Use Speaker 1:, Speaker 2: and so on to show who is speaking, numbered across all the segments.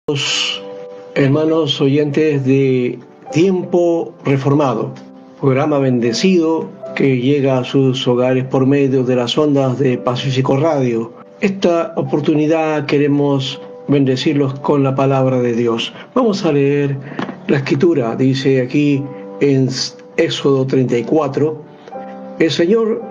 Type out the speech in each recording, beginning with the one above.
Speaker 1: Los hermanos oyentes de Tiempo Reformado, programa bendecido que llega a sus hogares por medio de las ondas de Pacífico Radio. Esta oportunidad queremos bendecirlos con la palabra de Dios. Vamos a leer la escritura. Dice aquí en Éxodo 34, el Señor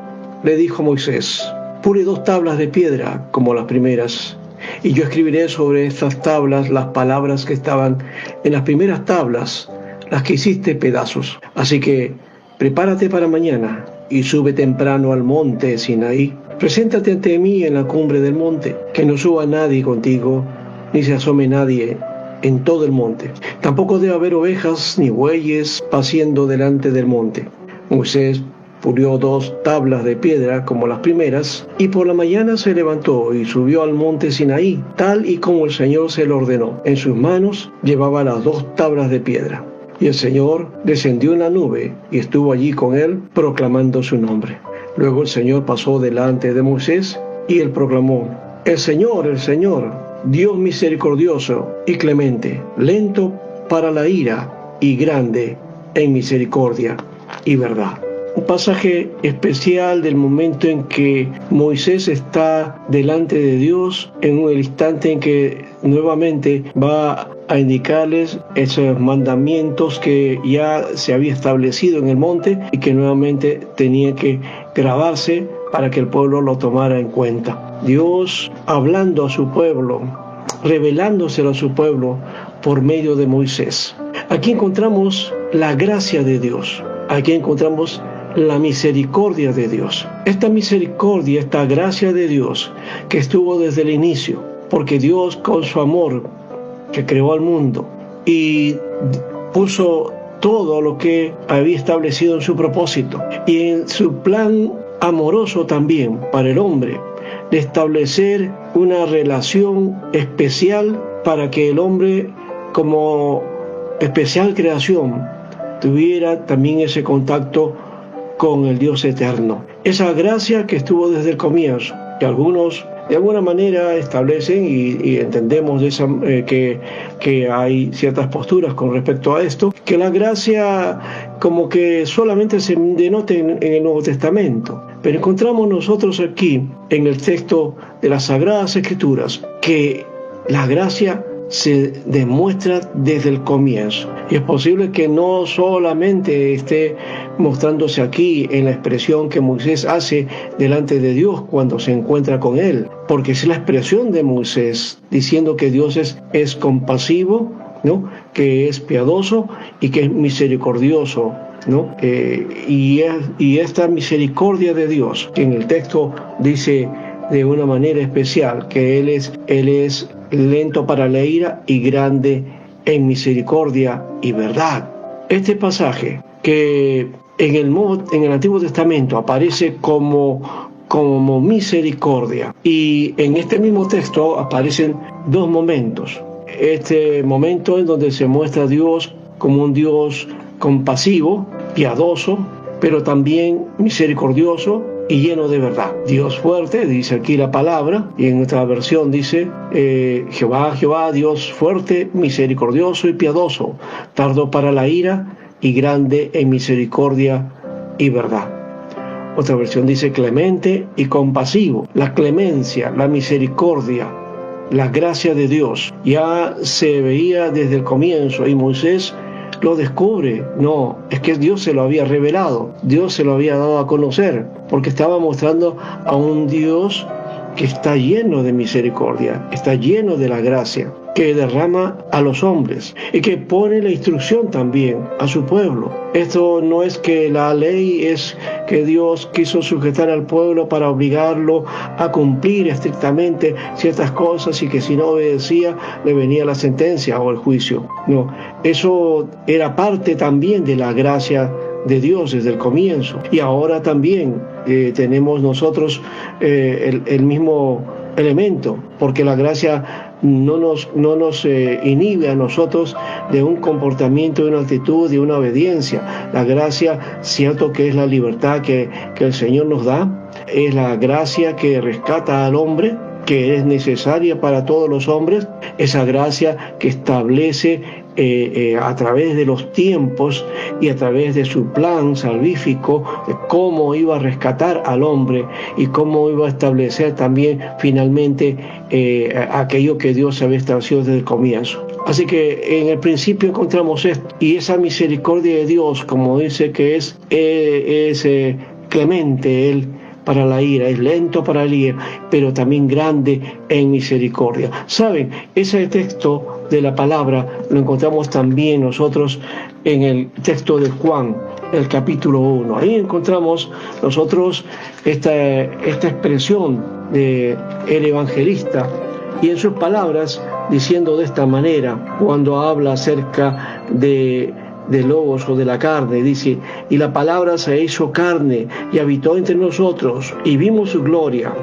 Speaker 1: le dijo a Moisés: pule 2 tablas de piedra como las primeras, y yo escribiré sobre estas tablas las palabras que estaban en las primeras tablas, las que hiciste pedazos. Así que prepárate para mañana y sube temprano al monte Sinaí. Preséntate ante mí en la cumbre del monte, que no suba nadie contigo, ni se asome nadie en todo el monte. Tampoco debe haber ovejas ni bueyes paciendo delante del monte. Moisés pulió 2 tablas de piedra como las primeras, y por la mañana se levantó y subió al monte Sinaí, tal y como el Señor se lo ordenó. En sus manos llevaba las 2 tablas de piedra. Y el Señor descendió en la nube y estuvo allí con él, proclamando su nombre. Luego el Señor pasó delante de Moisés y él proclamó: el Señor, Dios misericordioso y clemente, lento para la ira y grande en misericordia y verdad. Un pasaje especial del momento en que Moisés está delante de Dios, en el instante en que nuevamente va a indicarles esos mandamientos que ya se había establecido en el monte y que nuevamente tenía que grabarse para que el pueblo lo tomara en cuenta. Dios hablando a su pueblo, revelándoselo a su pueblo por medio de Moisés. Aquí encontramos la gracia de Dios. Aquí encontramos la misericordia de Dios. Esta misericordia, esta gracia de Dios que estuvo desde el inicio, porque Dios con su amor que creó al mundo y puso todo lo que había establecido en su propósito y en su plan amoroso también para el hombre, de establecer una relación especial para que el hombre, como especial creación, tuviera también ese contacto con el Dios eterno. Esa gracia que estuvo desde el comienzo, que algunos de alguna manera establecen y entendemos que hay ciertas posturas con respecto a esto, que la gracia como que solamente se denota en el Nuevo Testamento. Pero encontramos nosotros aquí en el texto de las Sagradas Escrituras que la gracia se demuestra desde el comienzo. Y es posible que no solamente esté mostrándose aquí en la expresión que Moisés hace delante de Dios cuando se encuentra con él, porque es la expresión de Moisés diciendo que Dios es compasivo, ¿no? Que es piadoso y que es misericordioso, ¿no? Y esta misericordia de Dios, que en el texto dice de una manera especial que Él es lento para la ira y grande en misericordia y verdad. Este pasaje que en el Antiguo Testamento aparece como misericordia, y en este mismo texto aparecen 2 momentos. Este momento en donde se muestra a Dios como un Dios compasivo, piadoso, pero también misericordioso y lleno de verdad. Dios fuerte, dice aquí la palabra, y en nuestra versión dice Jehová, Dios fuerte, misericordioso y piadoso, tardo para la ira y grande en misericordia y verdad. Otra versión dice clemente y compasivo. La clemencia, la misericordia, la gracia de Dios ya se veía desde el comienzo, y Moisés lo descubre. No, es que Dios se lo había revelado, Dios se lo había dado a conocer, porque estaba mostrando a un Dios que está lleno de misericordia, está lleno de la gracia que derrama a los hombres y que pone la instrucción también a su pueblo. Esto no es que la ley es que Dios quiso sujetar al pueblo para obligarlo a cumplir estrictamente ciertas cosas y que si no obedecía le venía la sentencia o el juicio. No, eso era parte también de la gracia de Dios desde el comienzo. Y ahora también tenemos nosotros el mismo elemento, porque la gracia no nos inhibe a nosotros de un comportamiento, de una actitud, de una obediencia. La gracia, cierto que es la libertad que el Señor nos da, es la gracia que rescata al hombre, que es necesaria para todos los hombres, esa gracia que establece a través de los tiempos y a través de su plan salvífico, cómo iba a rescatar al hombre y cómo iba a establecer también finalmente aquello que Dios había establecido desde el comienzo. Así que en el principio encontramos esto, y esa misericordia de Dios, como dice que es clemente Él para la ira, es lento para la ira, pero también grande en misericordia. ¿Saben? Ese texto de la palabra lo encontramos también nosotros en el texto de Juan, el capítulo 1. Ahí encontramos nosotros esta expresión del evangelista, y en sus palabras diciendo de esta manera, cuando habla acerca de logos o de la carne, dice: y la palabra se hizo carne y habitó entre nosotros, y vimos su gloria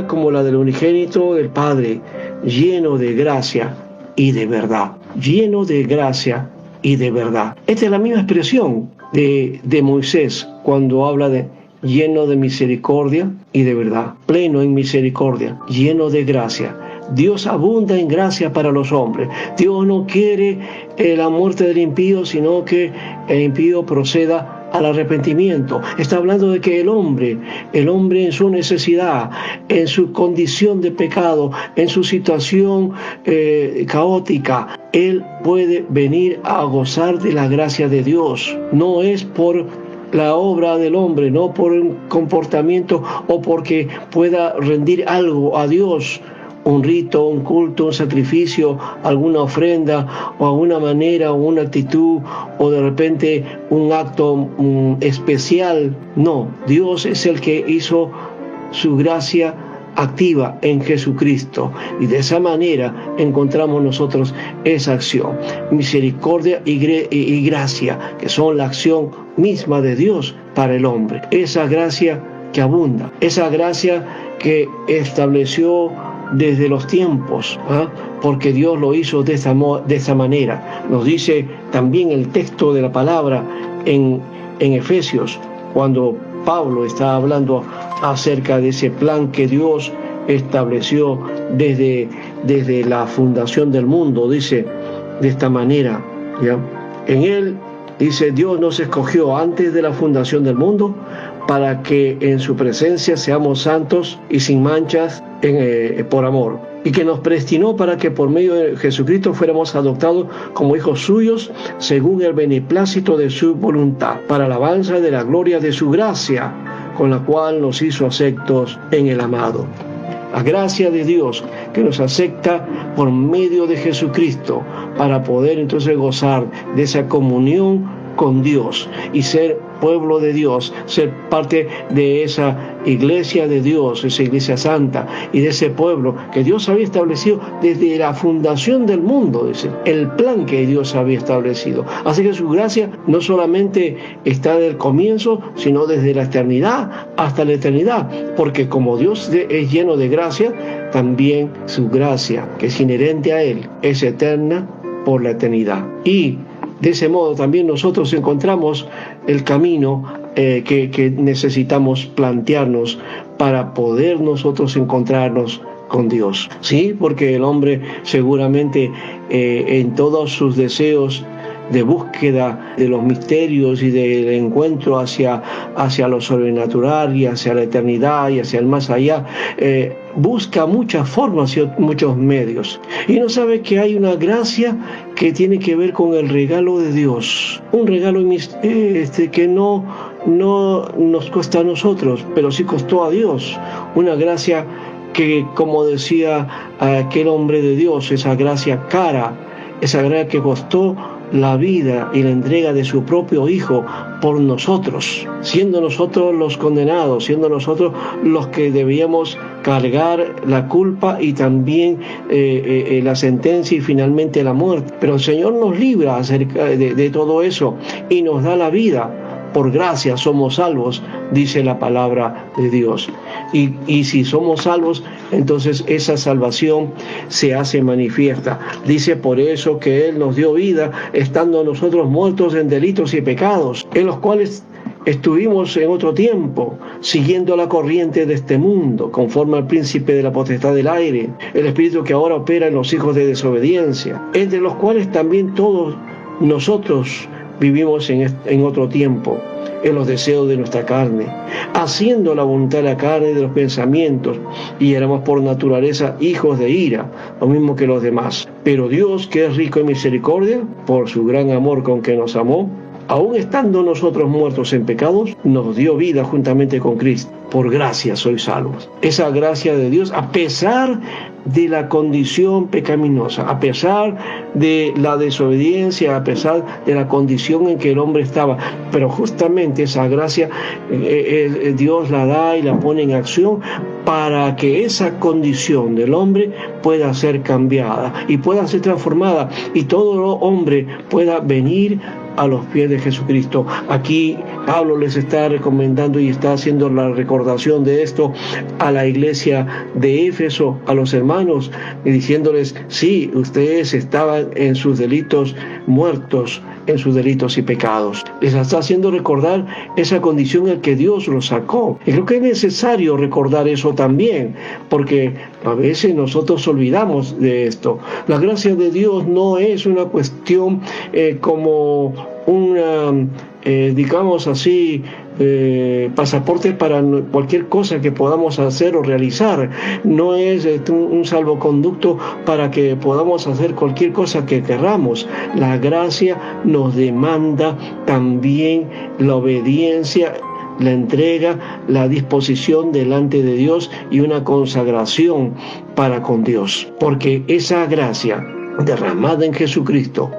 Speaker 1: como la del unigénito del Padre, lleno de gracia y de verdad. Lleno de gracia y de verdad. Esta es la misma expresión de Moisés cuando habla de lleno de misericordia y de verdad, pleno en misericordia, lleno de gracia. Dios abunda en gracia para los hombres. Dios no quiere la muerte del impío, sino que el impío proceda al arrepentimiento. Está hablando de que el hombre en su necesidad, en su condición de pecado, en su situación caótica, él puede venir a gozar de la gracia de Dios. No es por la obra del hombre, no por un comportamiento o porque pueda rendir algo a Dios, un rito, un culto, un sacrificio, alguna ofrenda o alguna manera o una actitud o de repente un acto especial. No, Dios es el que hizo su gracia activa en Jesucristo, y de esa manera encontramos nosotros esa acción, misericordia y gracia, que son la acción misma de Dios para el hombre. Esa gracia que abunda, esa gracia que estableció desde los tiempos, porque Dios lo hizo de esa manera. Nos dice también el texto de la palabra en Efesios, cuando Pablo está hablando acerca de ese plan que Dios estableció desde la fundación del mundo. Dice de esta manera, ¿ya? En él, dice, Dios nos escogió antes de la fundación del mundo para que en su presencia seamos santos y sin manchas por amor, y que nos predestinó para que por medio de Jesucristo fuéramos adoptados como hijos suyos según el beneplácito de su voluntad, para alabanza de la gloria de su gracia, con la cual nos hizo aceptos en el amado. La gracia de Dios que nos acepta por medio de Jesucristo, para poder entonces gozar de esa comunión con Dios y ser pueblo de Dios, ser parte de esa iglesia de Dios, esa iglesia santa, y de ese pueblo que Dios había establecido desde la fundación del mundo, dice, el plan que Dios había establecido. Así que su gracia no solamente está desde el comienzo, sino desde la eternidad hasta la eternidad, porque como Dios es lleno de gracia, también su gracia, que es inherente a Él, es eterna por la eternidad. Y de ese modo también nosotros encontramos el camino que necesitamos plantearnos para poder nosotros encontrarnos con Dios. Sí, porque el hombre seguramente en todos sus deseos de búsqueda de los misterios y del encuentro hacia lo sobrenatural y hacia la eternidad y hacia el más allá, busca muchas formas y muchos medios, y no sabe que hay una gracia que tiene que ver con el regalo de Dios, un regalo que no nos cuesta a nosotros, pero sí costó a Dios, una gracia que, como decía aquel hombre de Dios, esa gracia cara, esa gracia que costó la vida y la entrega de su propio Hijo por nosotros, siendo nosotros los condenados, siendo nosotros los que debíamos cargar la culpa y también la sentencia y finalmente la muerte. Pero el Señor nos libra acerca de todo eso y nos da la vida. Por gracia somos salvos, dice la palabra de Dios. Y si somos salvos, entonces esa salvación se hace manifiesta. Dice por eso que Él nos dio vida, estando nosotros muertos en delitos y pecados, en los cuales estuvimos en otro tiempo, siguiendo la corriente de este mundo, conforme al príncipe de la potestad del aire, el espíritu que ahora opera en los hijos de desobediencia, entre los cuales también todos nosotros vivimos en otro tiempo, en los deseos de nuestra carne, haciendo la voluntad de la carne y de los pensamientos, y éramos por naturaleza hijos de ira, lo mismo que los demás. Pero Dios, que es rico en misericordia, por su gran amor con que nos amó, aun estando nosotros muertos en pecados, nos dio vida juntamente con Cristo. Por gracia sois salvos. Esa gracia de Dios, a pesar de la condición pecaminosa, a pesar de la desobediencia, a pesar de la condición en que el hombre estaba, pero justamente esa gracia Dios la da y la pone en acción para que esa condición del hombre pueda ser cambiada y pueda ser transformada, y todo hombre pueda venir a los pies de Jesucristo. Aquí Pablo les está recomendando y está haciendo la recordación de esto a la iglesia de Éfeso, a los hermanos, y diciéndoles: sí, ustedes estaban en sus delitos, muertos en sus delitos y pecados. Les está haciendo recordar esa condición en que Dios los sacó. Y creo que es necesario recordar eso también, porque a veces nosotros olvidamos de esto. La gracia de Dios no es una cuestión como una, digamos así, pasaporte para cualquier cosa que podamos hacer o realizar. No es un salvoconducto para que podamos hacer cualquier cosa que queramos. La gracia nos demanda también la obediencia, la entrega, la disposición delante de Dios y una consagración para con Dios, porque esa gracia derramada en Jesucristo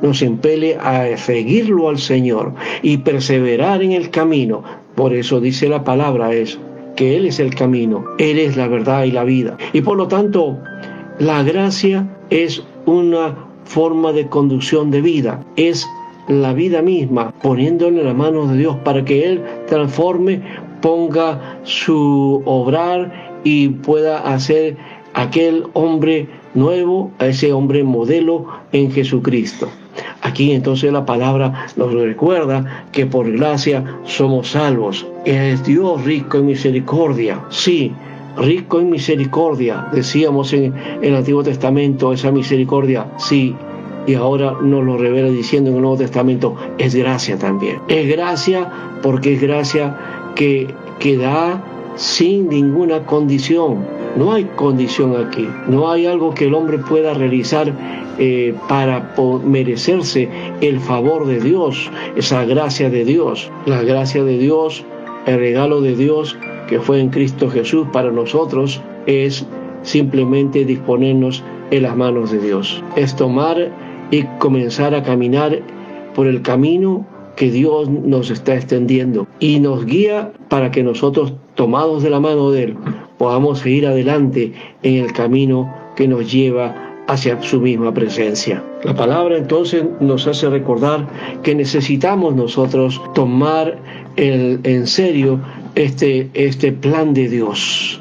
Speaker 1: nos impele a seguirlo al Señor y perseverar en el camino. Por eso dice la palabra que Él es el camino, Él es la verdad y la vida. Y por lo tanto, la gracia es una forma de conducción de vida, es la vida misma, poniéndole en las manos de Dios para que Él transforme, ponga su obrar y pueda hacer aquel hombre nuevo, a ese hombre modelo en Jesucristo. Aquí entonces la palabra nos recuerda que por gracia somos salvos. Es Dios rico en misericordia. Sí, rico en misericordia. Decíamos en el Antiguo Testamento, esa misericordia, sí. Y ahora nos lo revela diciendo en el Nuevo Testamento, es gracia también. Es gracia porque es gracia que da sin ninguna condición. No hay condición aquí. No hay algo que el hombre pueda realizar para merecerse el favor de Dios, esa gracia de Dios. La gracia de Dios, el regalo de Dios que fue en Cristo Jesús para nosotros, es simplemente disponernos en las manos de Dios. Es tomar y comenzar a caminar por el camino que Dios nos está extendiendo y nos guía para que nosotros, tomados de la mano de Él, podamos seguir adelante en el camino que nos lleva hacia su misma presencia. La palabra entonces nos hace recordar que necesitamos nosotros tomar en serio este plan de Dios,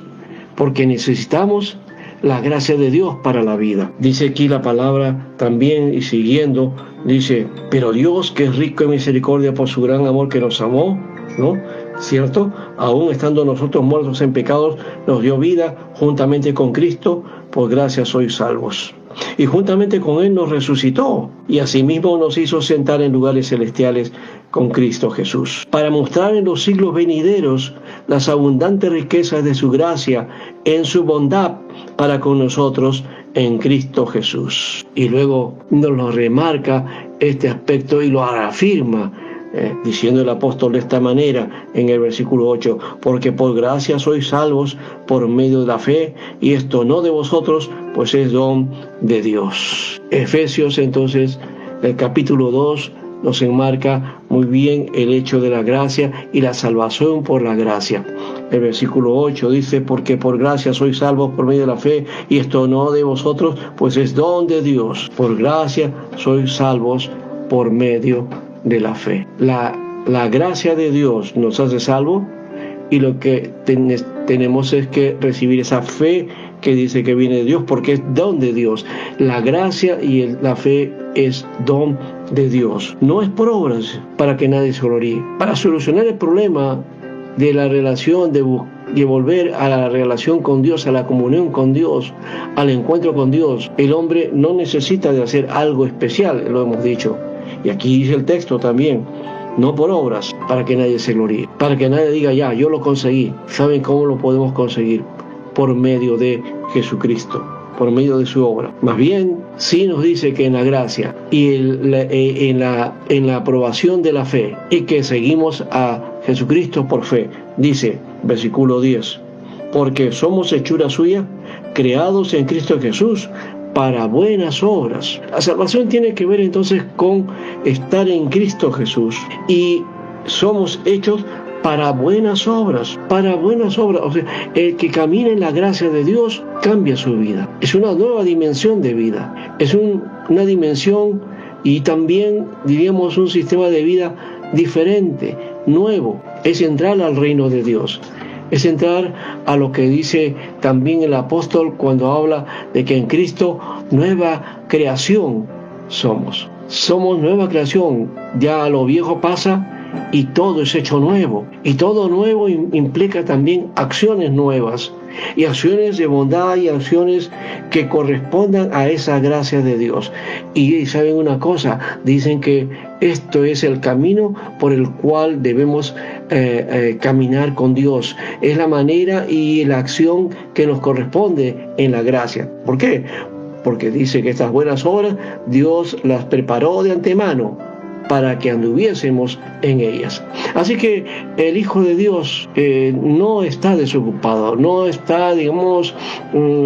Speaker 1: porque necesitamos la gracia de Dios para la vida. Dice aquí la palabra también, y siguiendo, dice: pero Dios, que es rico en misericordia por su gran amor que nos amó, ¿no? ¿Cierto? Aún estando nosotros muertos en pecados, nos dio vida juntamente con Cristo, por gracia sois salvos. Y juntamente con Él nos resucitó, y asimismo nos hizo sentar en lugares celestiales con Cristo Jesús, para mostrar en los siglos venideros las abundantes riquezas de su gracia en su bondad para con nosotros en Cristo Jesús. Y luego nos lo remarca este aspecto y lo afirma, diciendo el apóstol de esta manera en el versículo 8: porque por gracia sois salvos por medio de la fe, y esto no de vosotros, pues es don de Dios. Efesios entonces, el capítulo 2, nos enmarca muy bien el hecho de la gracia y la salvación por la gracia. El versículo 8 dice: porque por gracia sois salvos por medio de la fe, y esto no de vosotros, pues es don de Dios. Por gracia sois salvos por medio de la fe. La gracia de Dios nos hace salvos, y lo que tenemos es que recibir esa fe que dice que viene de Dios, porque es don de Dios. La gracia y la fe es don de Dios. No es por obras para que nadie se gloríe. Para solucionar el problema de la relación, de volver a la relación con Dios, a la comunión con Dios, al encuentro con Dios, el hombre no necesita de hacer algo especial, lo hemos dicho. Y aquí dice el texto también, no por obras, para que nadie se gloríe, para que nadie diga, ya, yo lo conseguí. ¿Saben cómo lo podemos conseguir? Por medio de Jesucristo, por medio de su obra. Más bien, sí nos dice que en la gracia y en la aprobación de la fe, y que seguimos a Jesucristo por fe, dice, versículo 10, porque somos hechura suya, creados en Cristo Jesús, para buenas obras. La salvación tiene que ver entonces con estar en Cristo Jesús, y somos hechos para buenas obras, para buenas obras. O sea, el que camina en la gracia de Dios cambia su vida. Es una nueva dimensión de vida. Es una dimensión y también, diríamos, un sistema de vida diferente, nuevo. Es entrar al reino de Dios. Es entrar a lo que dice también el apóstol cuando habla de que en Cristo nueva creación somos. Somos nueva creación. Ya lo viejo pasa y todo es hecho nuevo. Y todo nuevo implica también acciones nuevas, y acciones de bondad y acciones que correspondan a esa gracia de Dios. Y saben una cosa, dicen que esto es el camino por el cual debemos caminar con Dios. Es la manera y la acción que nos corresponde en la gracia. ¿Por qué? Porque dice que estas buenas obras Dios las preparó de antemano para que anduviésemos en ellas. Así que el Hijo de Dios no está desocupado, no está, digamos,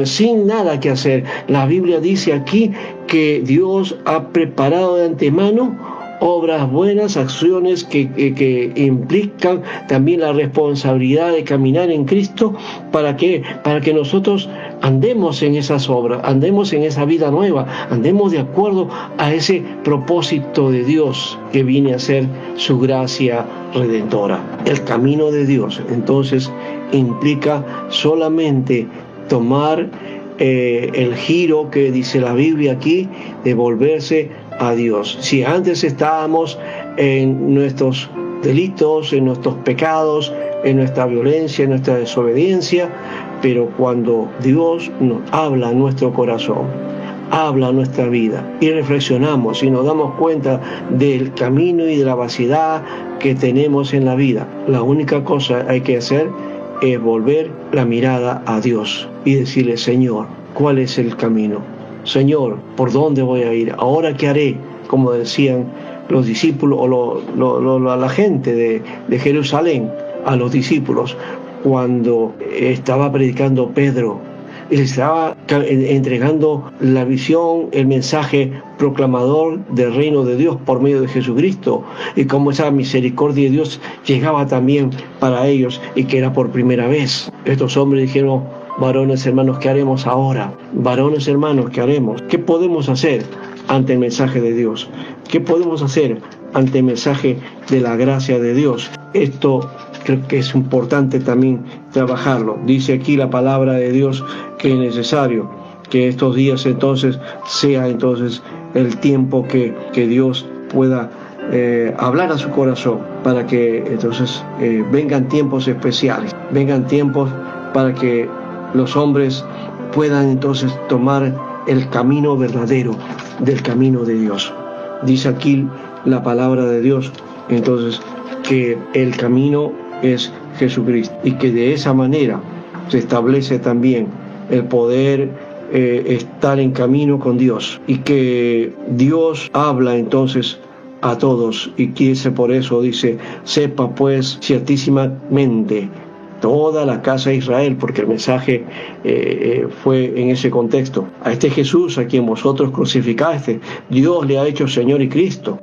Speaker 1: sin nada que hacer. La Biblia dice aquí que Dios ha preparado de antemano obras buenas, acciones que implican también la responsabilidad de caminar en Cristo. ¿Para qué? Para que nosotros andemos en esas obras, andemos en esa vida nueva, andemos de acuerdo a ese propósito de Dios que viene a ser su gracia redentora. El camino de Dios, entonces, implica solamente tomar el giro que dice la Biblia aquí, de volverse a Dios. Si antes estábamos en nuestros delitos, en nuestros pecados, en nuestra violencia, en nuestra desobediencia, pero cuando Dios nos habla a nuestro corazón, habla a nuestra vida, y reflexionamos y nos damos cuenta del camino y de la vaciedad que tenemos en la vida, la única cosa que hay que hacer es volver la mirada a Dios y decirle: Señor, ¿cuál es el camino? Señor, ¿por dónde voy a ir? ¿Ahora qué haré? Como decían los discípulos o la gente de Jerusalén, a los discípulos, cuando estaba predicando Pedro, y les estaba entregando la visión, el mensaje proclamador del reino de Dios por medio de Jesucristo, y cómo esa misericordia de Dios llegaba también para ellos, y que era por primera vez. Estos hombres dijeron: varones hermanos, ¿qué haremos ahora? Varones hermanos, ¿qué haremos? ¿Qué podemos hacer ante el mensaje de Dios? ¿Qué podemos hacer ante el mensaje de la gracia de Dios? Esto creo que es importante también trabajarlo. Dice aquí la palabra de Dios que es necesario que estos días entonces sea entonces el tiempo que Dios pueda hablar a su corazón, para que entonces vengan tiempos especiales, vengan tiempos para que los hombres puedan entonces tomar el camino verdadero del camino de Dios. Dice aquí la palabra de Dios entonces que el camino es Jesucristo, y que de esa manera se establece también el poder estar en camino con Dios, y que Dios habla entonces a todos, y quiere por eso dice: sepa pues ciertísimamente toda la casa de Israel, porque el mensaje fue en ese contexto: a este Jesús a quien vosotros crucificaste, Dios le ha hecho Señor y Cristo.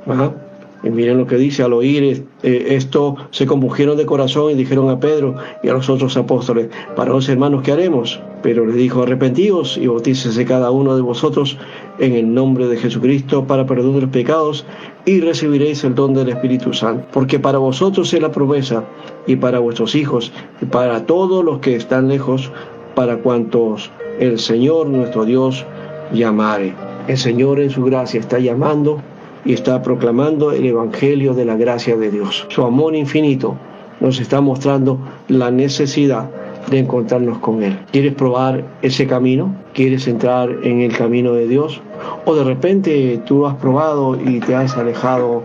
Speaker 1: Y miren lo que dice: al oír esto se compungieron de corazón y dijeron a Pedro y a los otros apóstoles: varones hermanos, ¿qué haremos? Pero les dijo: arrepentíos y bautícese cada uno de vosotros en el nombre de Jesucristo para perdón de los pecados, y recibiréis el don del Espíritu Santo, porque para vosotros es la promesa, y para vuestros hijos, y para todos los que están lejos, para cuantos el Señor nuestro Dios llamare. El Señor en su gracia está llamando, y está proclamando el Evangelio de la gracia de Dios. Su amor infinito nos está mostrando la necesidad de encontrarnos con Él. ¿Quieres probar ese camino? ¿Quieres entrar en el camino de Dios? ¿O de repente tú has probado y te has alejado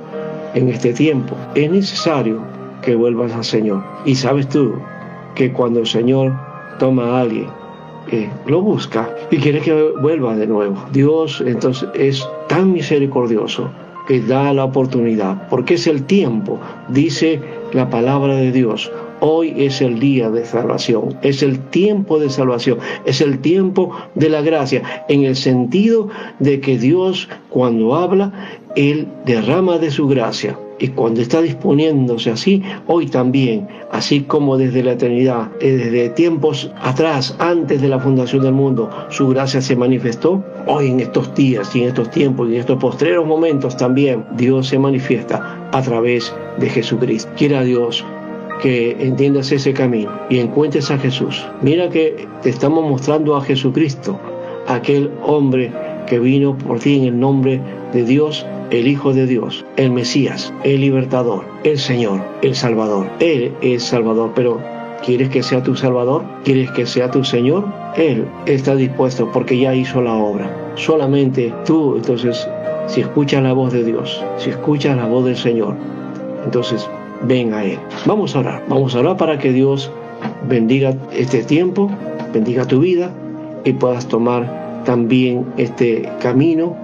Speaker 1: en este tiempo? Es necesario que vuelvas al Señor. Y sabes tú que cuando el Señor toma a alguien, lo busca y quiere que vuelva de nuevo. Dios entonces es tan misericordioso que da la oportunidad, porque es el tiempo, dice la palabra de Dios. Hoy es el día de salvación, es el tiempo de salvación, es el tiempo de la gracia, en el sentido de que Dios, cuando habla, Él derrama de su gracia. Y cuando está disponiéndose así, hoy también, así como desde la eternidad, desde tiempos atrás, antes de la fundación del mundo, su gracia se manifestó, hoy en estos días y en estos tiempos y en estos postreros momentos también, Dios se manifiesta a través de Jesucristo. Quiera Dios que entiendas ese camino y encuentres a Jesús. Mira que te estamos mostrando a Jesucristo, aquel hombre que vino por ti en el nombre de Dios, el Hijo de Dios, el Mesías, el Libertador, el Señor, el Salvador. Él es Salvador, pero ¿quieres que sea tu Salvador? ¿Quieres que sea tu Señor? Él está dispuesto porque ya hizo la obra. Solamente tú, entonces, si escuchas la voz de Dios, si escuchas la voz del Señor, entonces ven a Él. Vamos a orar para que Dios bendiga este tiempo, bendiga tu vida y puedas tomar también este camino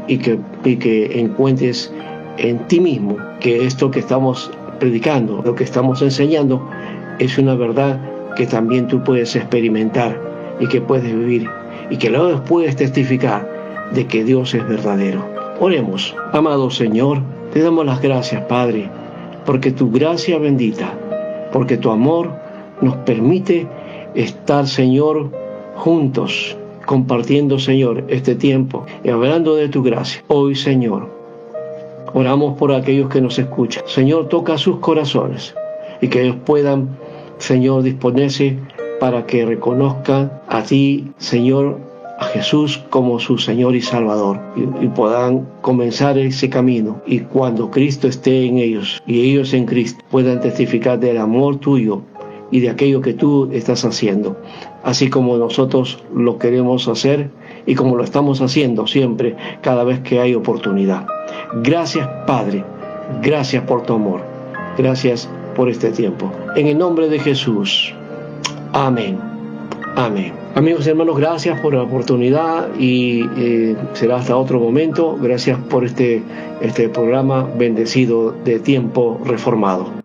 Speaker 1: y que encuentres en ti mismo que esto que estamos predicando, lo que estamos enseñando, es una verdad que también tú puedes experimentar y que puedes vivir y que luego puedes testificar de que Dios es verdadero. Oremos. Amado Señor, te damos las gracias, Padre, porque tu gracia bendita, porque tu amor nos permite estar, Señor, juntos, compartiendo, Señor, este tiempo y hablando de tu gracia. Hoy, Señor, oramos por aquellos que nos escuchan. Señor, toca sus corazones y que ellos puedan, Señor, disponerse para que reconozcan a ti, Señor, a Jesús como su Señor y Salvador y puedan comenzar ese camino, y cuando Cristo esté en ellos y ellos en Cristo puedan testificar del amor tuyo y de aquello que tú estás haciendo, así como nosotros lo queremos hacer y como lo estamos haciendo siempre, cada vez que hay oportunidad. Gracias, Padre, gracias por tu amor, gracias por este tiempo. En el nombre de Jesús, amén. Amén. Amigos y hermanos, gracias por la oportunidad y será hasta otro momento. Gracias por este programa bendecido de Tiempo Reformado.